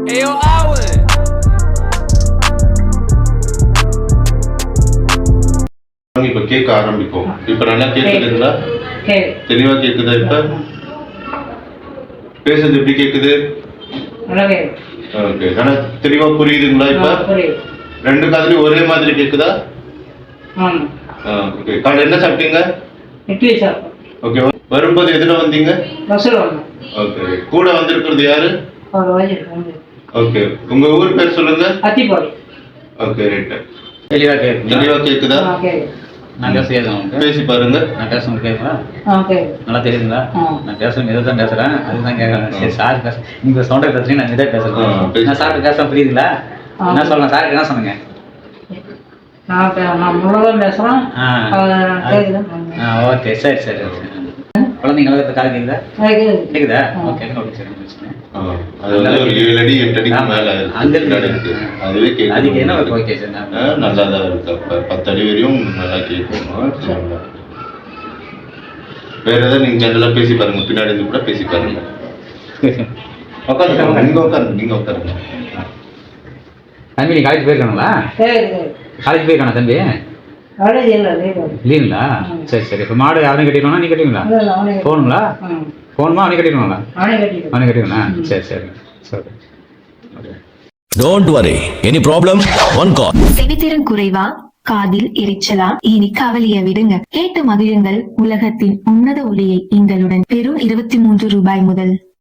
Ayo, Allen. இப்ப கேட்க ஆரம்பிப்போம். இப்ப நல்லா கேக்குதுங்களா? தெளிவா கேக்குதா? இப்ப பேசுறது எப்படி கேக்குது? ஓகே. ஆனா தெளிவா புரியுதுங்களா? இப்ப ரெண்டு காதுலயும் ஒரே மாதிரி கேக்குதா? ஓகே. காலைல என்ன சாப்பிட்டீங்க? இட்லி சாப்பிட்டோம். ஓகே. வரும்போது எதுல வந்தீங்க? பஸ்ல வந்தோம். ஓகே. கூட வந்திருக்கிறது யாரு? அவர் வந்து ஓகே. உங்க ஊர் பேர் சொல்லுங்க. அத்திப்பாடி. Okay, right. தெளிவா கேக்குது. தெளிவா கேக்குதா? நான் பேசுறேன். பேசி பாருங்க. நான் பேசுறது கேட்குறா? கேக்குது. நல்லா தெரியுதுங்களா? நான் பேசுறேன் மெதுவாக தான் பேசுறேன். அதுதான் கேட்கறேன். சரி, சார் பேச நீங்க சவுண்டை பேசுறீங்க, நான் மெதுவாக பேசுறேன். நான் சார்ட்டு பேச புரியுதுங்களா? என்ன சொல்லலாம்? சாருக்கு என்ன சொன்னீங்க? நான் முழுவதும் பேசுறேன். ஓகே, சரி சரி ஓகே. குழந்தைங்க கால் கேக்குதா? கேக்குதா? ஓகே ஓகே, சரி பிரச்சனை. அது வந்து ஒரு 7 அடி 8 அடிக்கு மேல இருக்கு. அதுவே கேட்கும். அதுக்கு என்ன ஓகே சார், நல்லா தான் இருக்கு. அப்ப 10 அடி வரையும் நல்லா கேட்கும். வேற ஏதாவது நீங்க ஜெனரலா பேசி பாருங்க. பின்னாடி இருந்து கூட பேசி பாருங்க. உட்காந்து நீங்க உட்காருங்க. தம்பி நீ காலேஜ் போயிருக்காங்களா? காலேஜ் போயிருக்கானா தம்பி? இல்லைங்களா? சரி சரி. இப்போ மாடு யாரும் கட்டிடுவானா? நீ கட்டிங்களா? போகணுங்களா? போகணுமா? அவனே கட்டிடுவாங்களா? அவனே கட்டிடுவானா? சரி சரி சரி. Don't worry. Any problem? One call. செவித்திறன் குறைவா, காதில் எரிச்சலா? இனி கவலையை விடுங்க, கேட்டு மகிழுங்கள் உலகத்தின் உன்னத ஒளியை எங்களுடன். வெறும் 23 ரூபாய் முதல்.